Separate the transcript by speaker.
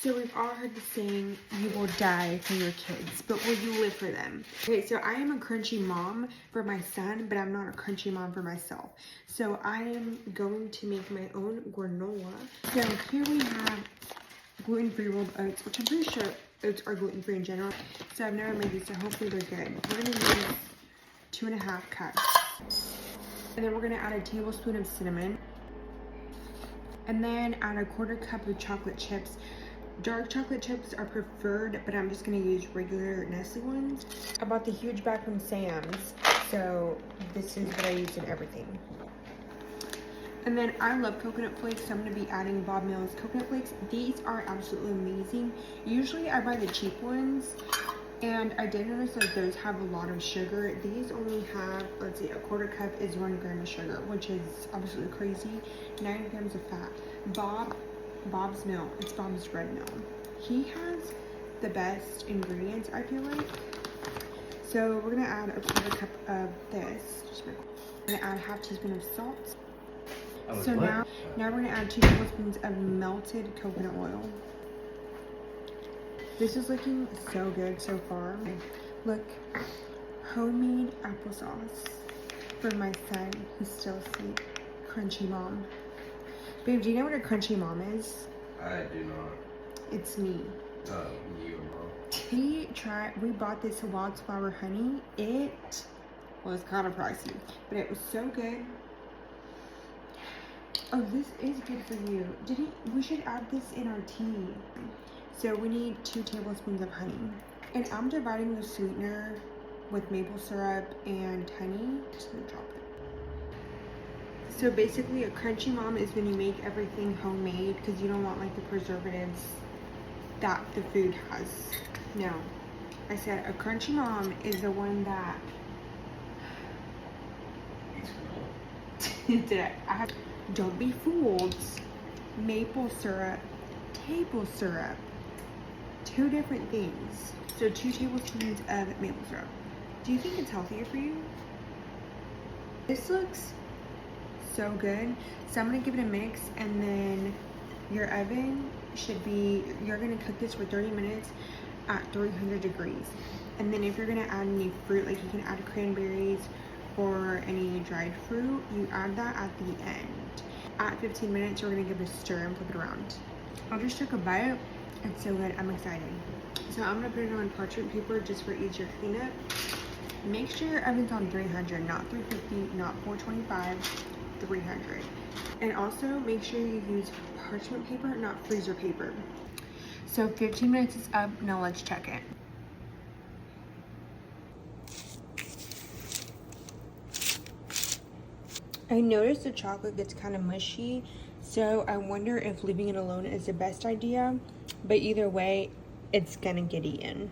Speaker 1: So we've all heard the saying, you will die for your kids, but will you live for them? Okay, so I am a crunchy mom for my son, but I'm not a crunchy mom for myself. So I am going to make my own granola. So here we have gluten-free rolled oats, which I'm pretty sure oats are gluten-free in general. So I've never made these, so hopefully they're good. We're gonna use 2.5 cups. And then we're gonna add a tablespoon of cinnamon. And then add a 1/4 cup of chocolate chips. Dark chocolate chips are preferred, but I'm just gonna use regular Nestle ones. I bought the huge bag from Sam's, so this is what I use in everything. And then I love coconut flakes, so I'm gonna be adding Bob Mills coconut flakes. These are absolutely amazing. Usually I buy the cheap ones, and I did notice that those have a lot of sugar. These only have, let's see, a 1/4 cup is 1 gram of sugar, which is absolutely crazy. 9 grams of fat. Bob's milk. It's Bob's red milk. He has the best ingredients, I feel like. So we're gonna add a 1/4 cup of this. We're gonna add 1/2 teaspoon of salt. So now we're gonna add 2 tablespoons of melted coconut oil. This is looking so good so far. Look, homemade applesauce for my son who's still asleep. Crunchy mom. Babe, do you know what a crunchy mom is?
Speaker 2: I do not.
Speaker 1: It's me.
Speaker 2: You, Mom.
Speaker 1: We bought this wildflower honey. It was kind of pricey, but it was so good. Oh, this is good for you. We should add this in our tea. So we need 2 tablespoons of honey. And I'm dividing the sweetener with maple syrup and honey. Just gonna drop it. So basically a crunchy mom is when you make everything homemade because you don't want like the preservatives that the food has. No, I said a crunchy mom is the one that don't be fooled. Maple syrup, table syrup, 2 different things. So 2 tablespoons of maple syrup. Do you think it's healthier for you? This looks so good. So I'm gonna give it a mix, and then your oven should be, you're gonna cook this for 30 minutes at 300 degrees. And then if you're gonna add any fruit, like you can add cranberries or any dried fruit, you add that at the end. At 15 minutes, we're gonna give it a stir and flip it around. I just took a bite. It's so good, I'm excited. So I'm gonna put it on parchment paper just for easier cleanup. Make sure your oven's on 300, not 350, not 425, 300. And also make sure you use parchment paper, not freezer paper. So 15 minutes is up, now let's check it. I noticed the chocolate gets kind of mushy, so I wonder if leaving it alone is the best idea, but either way, it's gonna get eaten.